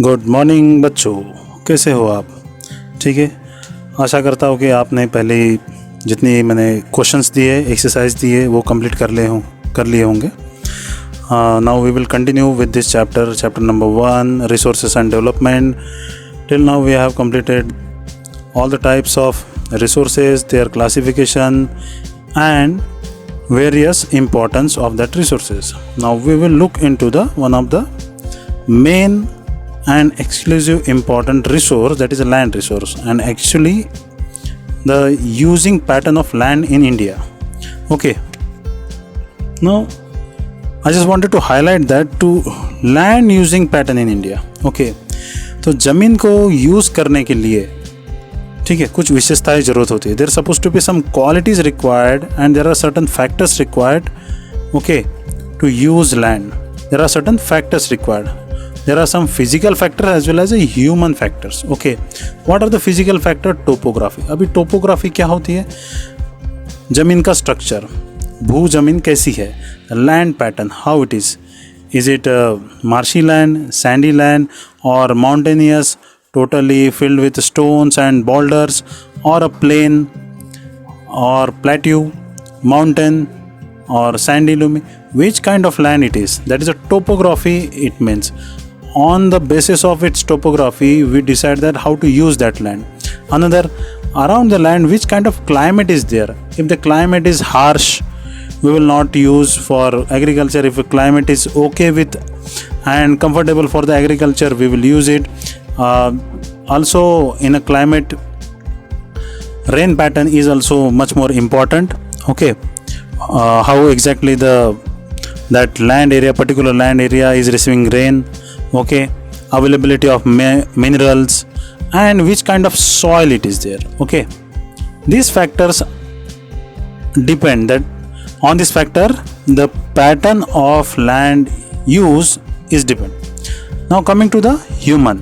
Good morning बच्चों, कैसे हो आप? ठीक है, आशा करता हूँ कि आपने पहले जितनी मैंने क्वेश्चंस दिए, एक्सरसाइज दिए, वो कंप्लीट कर लिए होंगे. Now we will continue with this chapter number 1, resources and development. Till now we have completed all the types of resources, their classification and various importance of that resources. Now we will look into the one of the main and exclusive important resource, that is a land resource, and actually the using pattern of land in India. Okay, now I just wanted to highlight that to land using pattern in India. Okay, तो ज़मीन को use करने के लिए ठीक है कुछ विशेषताएं ज़रूरत होती है. There suppose to be some qualities required and there are certain factors required. Okay, to use land there are certain factors required. There are some physical factor as well as a human factors. Okay, what are the physical factor? Topography. अभी topography क्या होती है? ज़मीन का structure, भू ज़मीन कैसी है, land pattern, how it is it marshy land, Sandy land और mountainous, totally filled with stones and boulders, or a plain or plateau, mountain or sandy loam. Which kind of land it is? That is a topography. It means on the basis of its topography we decide that how to use that land. Another, around the land which kind of climate is there. If the climate is harsh, we will not use for agriculture. If the climate is okay with and comfortable for the agriculture, we will use it. Also in a climate, rain pattern is also much more important. Okay, how exactly that land area, particular land area is receiving rain. Okay, availability of minerals and which kind of soil it is there. Okay, these factors depend that on this factor the pattern of land use is depend. Now coming to the human,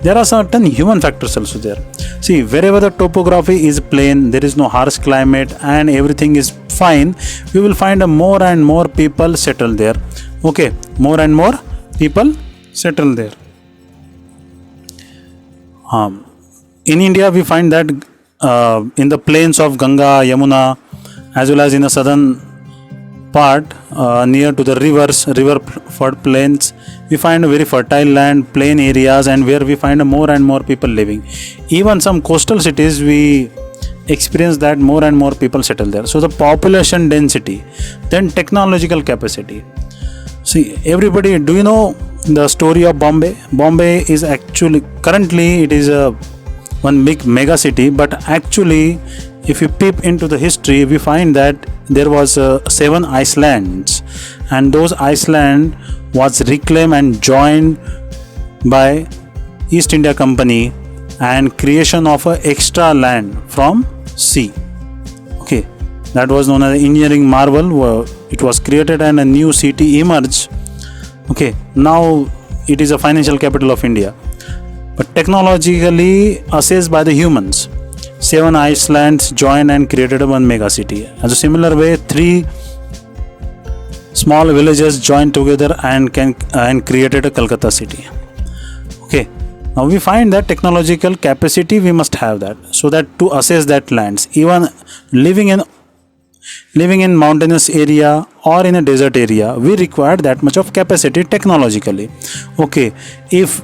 there are certain human factors also there. See, wherever the topography is plain, there is no harsh climate and everything is fine, we will find more and more people settle there. Okay, more and more people settle there. In India we find that in the plains of Ganga, Yamuna, as well as in the southern part near to the river flood plains, we find a very fertile land, plain areas, and where we find more and more people living. Even some coastal cities we experience that more and more people settle there. So the population density, then technological capacity. See, everybody, do you know the story of Bombay? Bombay is actually currently it is one big mega city, but actually if you peep into the history, we find that there was 7 islands, and those island was reclaimed and joined by East India Company and creation of a extra land from sea. Okay, that was known as engineering marvel. It was created and a new city emerged. Okay, now it is a financial capital of India, but technologically assessed by the humans. 7 islands joined and created one mega city. As a similar way, 3 small villages joined together and created a Calcutta city. Okay, now we find that technological capacity we must have that, so that to assess that lands, even living in mountainous area or in a desert area, we require that much of capacity technologically. Okay, if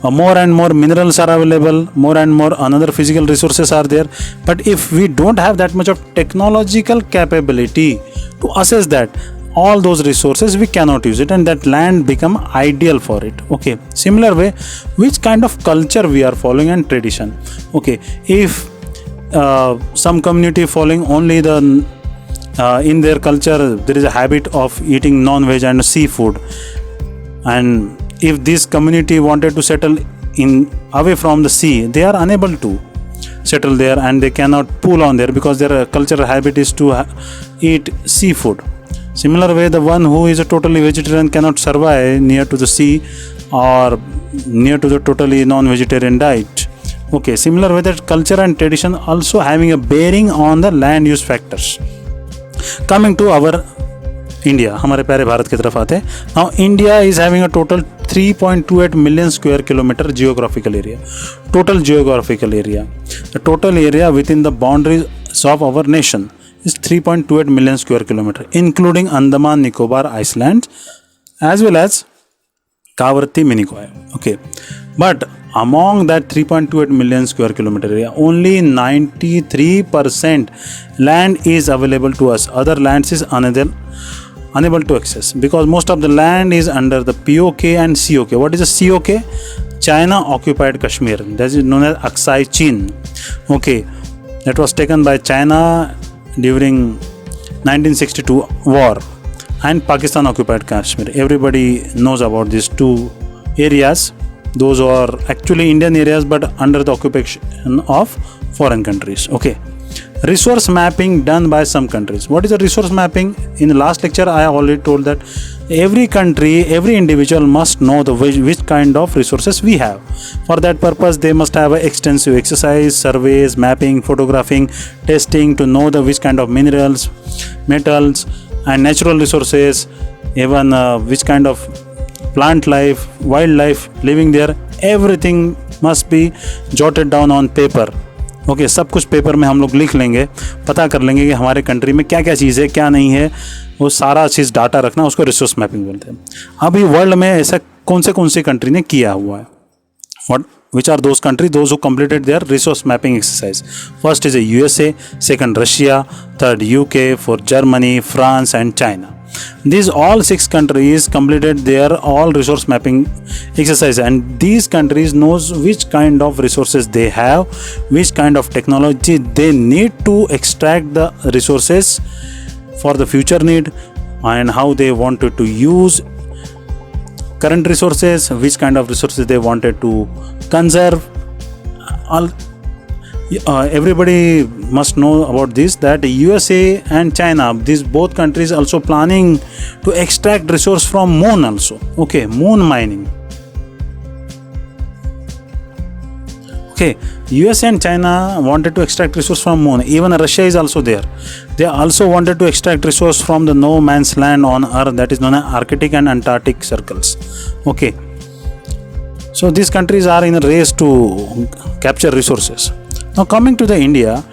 more and more minerals are available, more and more another physical resources are there, but if we don't have that much of technological capability to assess that all those resources, we cannot use it, and that land become ideal for it. Okay, similar way, which kind of culture we are following and tradition. Okay, if some community following only the in their culture there is a habit of eating non-veg and seafood, and if this community wanted to settle in away from the sea, they are unable to settle there and they cannot pull on there because their cultural habit is to eat seafood. Similar way, the one who is a totally vegetarian cannot survive near to the sea or near to the totally non-vegetarian diet. Okay, similar way, that culture and tradition also having a bearing on the land use factors. Coming to our India, हमारे प्यारे भारत की तरफ आते हैं. Now India is having a total 3.28 million square kilometer geographical area. Total geographical area. The total area within the boundaries of our nation is 3.28 million square kilometer, including Andaman Nicobar Islands as well as Kavaratti Minicoy. Okay, but among that 3.28 million square kilometer area, only 93% land is available to us. Other lands is unable to access because most of the land is under the POK and COK. What is the COK? China occupied Kashmir. That is known as Aksai Chin. Okay, that was taken by China during 1962 war, and Pakistan occupied Kashmir. Everybody knows about these two areas. Those are actually Indian areas but under the occupation of foreign countries. Okay, resource mapping done by some countries. What is the resource mapping? In the last lecture I already told that every country, every individual must know the which kind of resources we have. For that purpose they must have an extensive exercise, surveys, mapping, photographing, testing to know the which kind of minerals, metals and natural resources, even which kind of plant life, wildlife living there. Everything must be jotted down on paper. Okay, सब कुछ paper में हम लोग लिख लेंगे, पता कर लेंगे कि हमारे कंट्री में क्या क्या चीज़ है, क्या नहीं है, वो सारा चीज़ डाटा रखना, उसको रिसोर्स मैपिंग बोलते हैं. अभी वर्ल्ड में ऐसा कौन से कंट्री ने किया हुआ है? What which are those countries those who completed their resource mapping exercise? First is a USA, second Russia, third UK, fourth Germany, France and China. These all 6 countries completed their all resource mapping exercise, and these countries knows which kind of resources they have, which kind of technology they need to extract the resources for the future need, and how they wanted to use current resources, which kind of resources they wanted to conserve. Everybody must know about this, that USA and China, these both countries also planning to extract resource from moon also. Okay, moon mining. Okay, USA and China wanted to extract resource from moon. Even Russia is also there. They also wanted to extract resource from the no man's land on earth, that is known as Arctic and Antarctic circles. Okay, so these countries are in a race to capture resources. Now coming to the India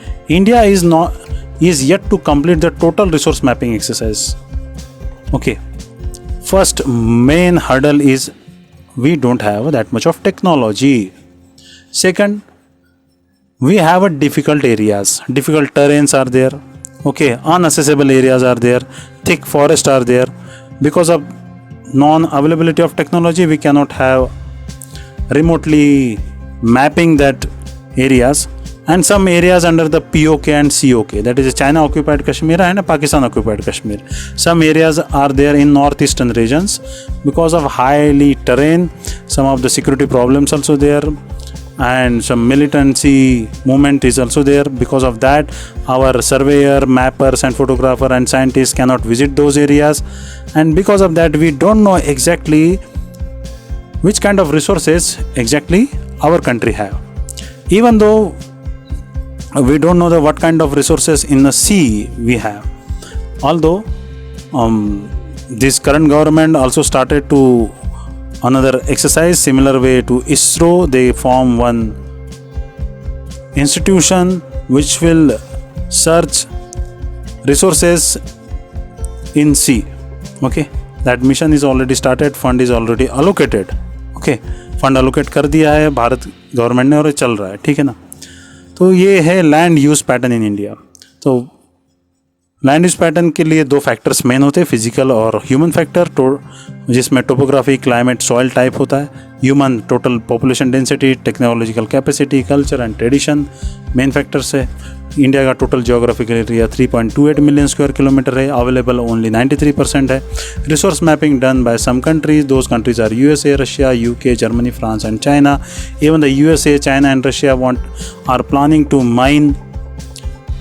is yet to complete the total resource mapping exercise. Okay, first main hurdle is we don't have that much of technology. Second, we have a difficult areas, difficult terrains are there. Okay, unaccessible areas are there, thick forests are there. Because of non-availability of technology, we cannot have remotely mapping that areas. And some areas under the POK and COK, that is China occupied Kashmir and Pakistan occupied Kashmir. Some areas are there in northeastern regions because of highly terrain, some of the security problems also there, and some militancy movement is also there. Because of that, our surveyor, mappers and photographer and scientists cannot visit those areas, and because of that we don't know exactly which kind of resources exactly our country have. Even though we don't know what kind of resources in the sea we have, although this current government also started to another exercise similar way to ISRO. They form one institution which will search resources in sea. Okay, that mission is already started, fund is already allocated. Okay, fund allocate कर दिया है Bharat government ने और चल रहा है, ठीक है ना. तो ये है land use pattern in India. तो लैंड यूज़ पैटर्न के लिए 2 फैक्टर्स मेन होते हैं, फिजिकल और ह्यूमन फैक्टर, जिसमें टोपोग्राफी, क्लाइमेट, सॉइल टाइप होता है. Human, total population density, technological capacity, culture and tradition main factors है. इंडिया का total geographical area 3.28 million square kilometre है. अवेलेबल ओनली 93% है. Resource mapping done by some countries. Those countries are USA, Russia, UK, Germany, France and China. Even the USA, China and Russia are planning to mine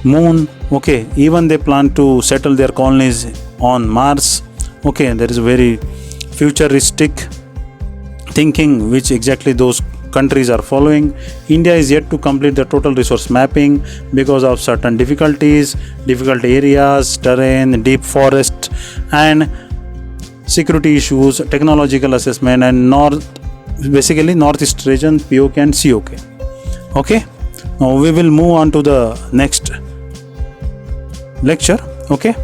moon. Okay, even they plan to settle their colonies on Mars. Okay, there is a very futuristic thinking which exactly those countries are following. India is yet to complete the total resource mapping because of certain difficult areas, terrain, deep forest and security issues, technological assessment, and Northeast region, POK and COK. Okay, now we will move on to the next lecture. Okay,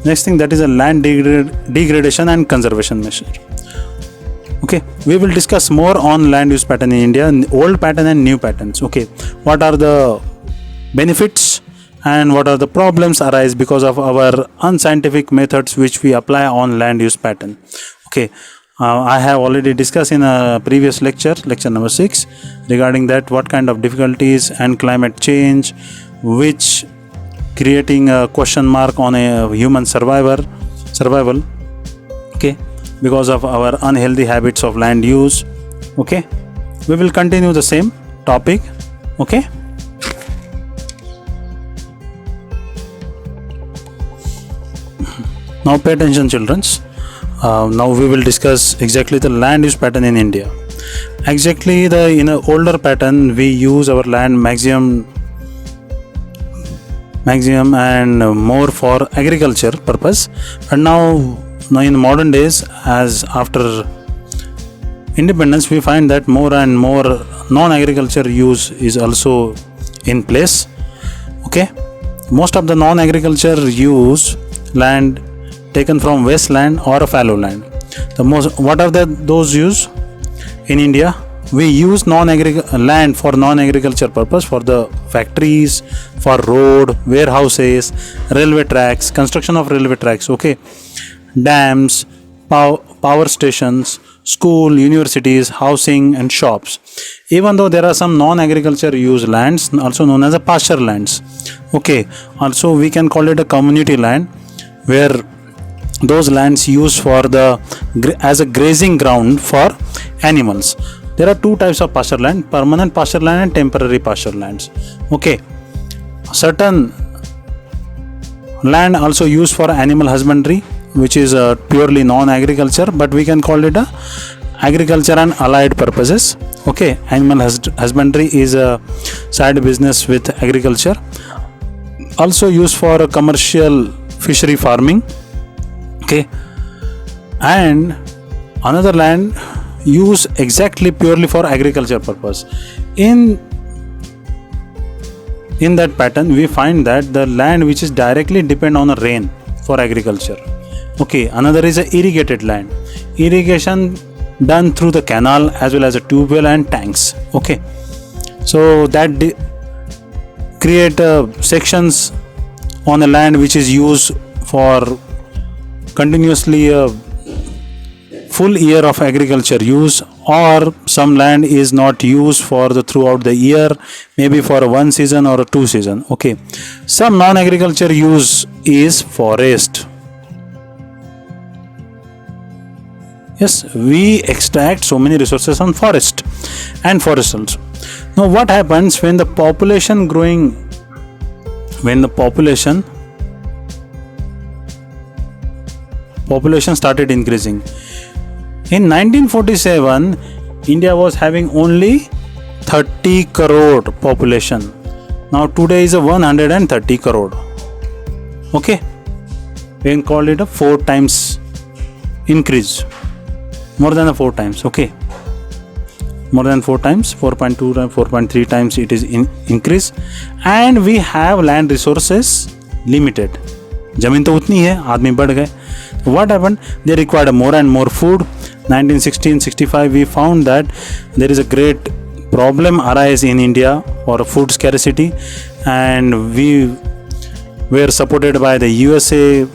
next thing, that is a land degradation and conservation measure. Okay, we will discuss more on land use pattern in India, old pattern and new patterns. Okay, what are the benefits and what are the problems arise because of our unscientific methods which we apply on land use pattern. Okay, I have already discussed in a previous lecture number 6, regarding that what kind of difficulties and climate change which creating a question mark on a human survival. Okay, because of our unhealthy habits of land use. Okay, we will continue the same topic. Okay, now pay attention, children. Now we will discuss exactly the land use pattern in India. Exactly, in an older pattern we use our land maximum and more for agriculture purpose, and now in modern days, as after independence, we find that more and more non-agriculture use is also in place. Okay, most of the non-agriculture use land taken from wasteland or fallow land. What are those use in India? We use land for non-agriculture purpose, for the factories, for road, warehouses, railway tracks, construction of railway tracks. Okay, dams, power stations, school, universities, housing and shops. Even though there are some non-agriculture use lands, also known as a pasture lands. Okay, also we can call it a community land, where those lands used for as a grazing ground for animals. There are two types of pasture land: permanent pasture land and temporary pasture lands. Okay, certain land also used for animal husbandry, which is purely non-agriculture, but we can call it a agriculture and allied purposes. Okay, animal husbandry is a side business with agriculture. Also used for commercial fishery farming. Okay, and another land used exactly purely for agriculture purpose. In that pattern, we find that the land which is directly depend on the rain for agriculture. Okay, another is a irrigated land. Irrigation done through the canal as well as a tube well and tanks. Okay, so that create sections on the land which is used for continuously a full year of agriculture use, or some land is not used for throughout the year, maybe for one season or 2 season. Okay, some non-agriculture use is forest. Yes, we extract so many resources on forest and forest also. Now what happens when the population started increasing? In 1947, India was having only 30 crore population. Now today is a 130 crore. Okay, we can call it a 4 times increase, more than 4 times. Okay, more than 4 times, 4.2 times, 4.3 times it is increase, and we have land resources limited. जमीन तो उतनी है, आदमी बढ़ गए. What happened? They required more and more food. 1960-65 we found that there is a great problem arise in India for food scarcity, and we were supported by the USA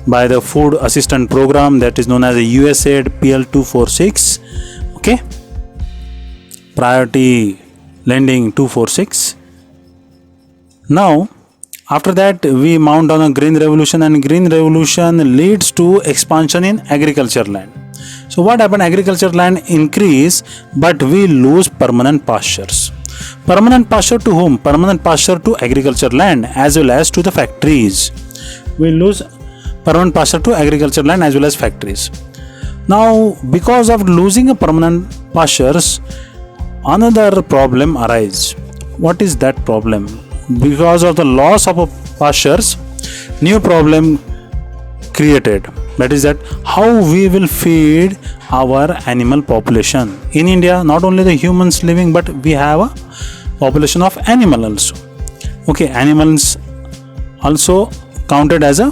by the food assistance program that is known as the USAID PL 246. Okay, priority lending 246. Now after that we mount on a green revolution, and green revolution leads to expansion in agriculture land. So what happened? Agriculture land increase, but we lose permanent pastures. Permanent pasture to whom? Permanent pasture to agriculture land as well as to the factories. We lose permanent pasture to agriculture land as well as factories. Now because of losing a permanent pastures, another problem arises. What is that problem? Because of the loss of pastures, new problem created. That is that how we will feed our animal population. In India, not only the humans living, but we have a population of animal also. Okay, animals also counted as a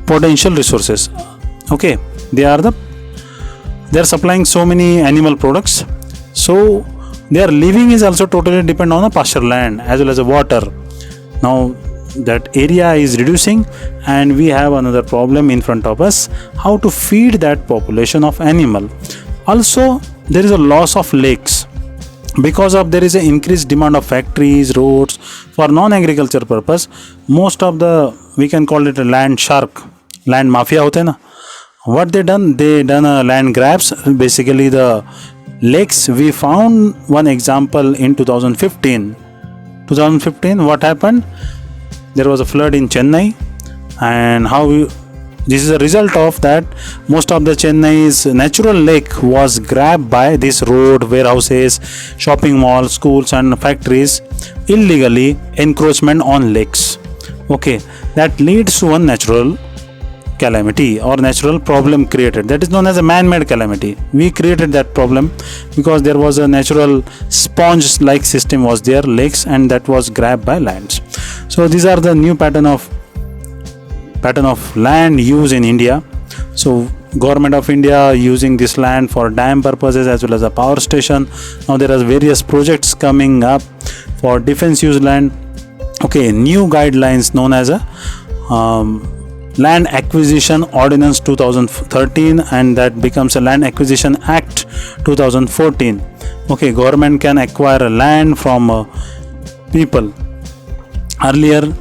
potential resources. Okay, they are supplying so many animal products, so their living is also totally depend on the pasture land as well as the water. Now that area is reducing and we have another problem in front of us, how to feed that population of animal. Also there is a loss of lakes because of there is an increased demand of factories, roads for non-agriculture purpose. Most of the, we can call it a land shark, land mafia hote na, what they done a land grabs. Basically the lakes, we found one example in 2015. What happened, there was a flood in Chennai, and this is a result of that. Most of the Chennai's natural lake was grabbed by this road, warehouses, shopping malls, schools and factories, illegally encroachment on lakes. Okay, that leads to one natural calamity or natural problem created, that is known as a man-made calamity. We created that problem because there was a natural sponge like system was there, lakes, and that was grabbed by lands. So these are the new pattern of land use in India. So government of India using this land for dam purposes as well as a power station. Now there are various projects coming up for defense use land. Okay, new guidelines known as a Land Acquisition Ordinance 2013, and that becomes a Land Acquisition Act 2014. Okay, government can acquire land from people. Earlier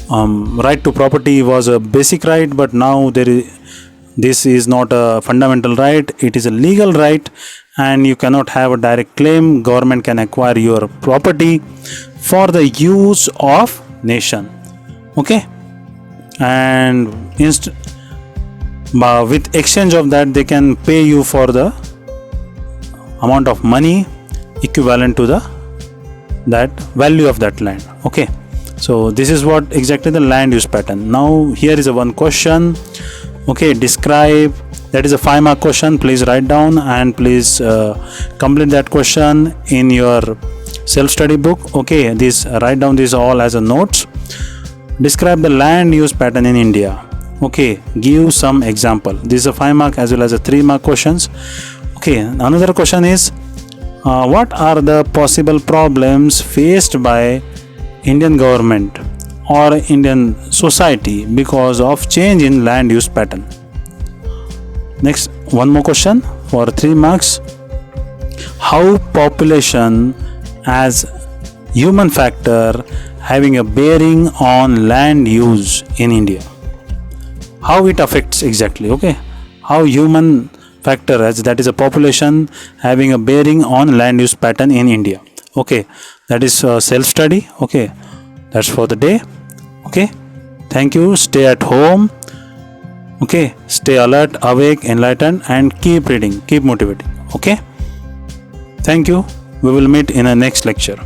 right to property was a basic right, but now this is not a fundamental right, it is a legal right, and you cannot have a direct claim. Government can acquire your property for the use of nation. Okay, and with exchange of that they can pay you for the amount of money equivalent to that value of that land. Okay, so this is what exactly the land use pattern. Now here is a one question. Okay, describe, that is a 5-mark question. Please write down and please complete that question in your self-study book. Okay, write down this all as a notes. Describe the land use pattern in India. Okay, give some example. This is a 5-mark as well as a 3-mark questions. Okay, another question is what are the possible problems faced by Indian government or Indian society because of change in land use pattern? Next, one more question for 3 marks. How population as human factor having a bearing on land use in India? How it affects exactly? Okay, how human factor as that is a population having a bearing on land use pattern in India. Okay, that is self-study. Okay, that's for the day. Okay, thank you. Stay at home. Okay, stay alert, awake, enlightened, and keep reading, keep motivating. Okay, thank you. We will meet in a next lecture.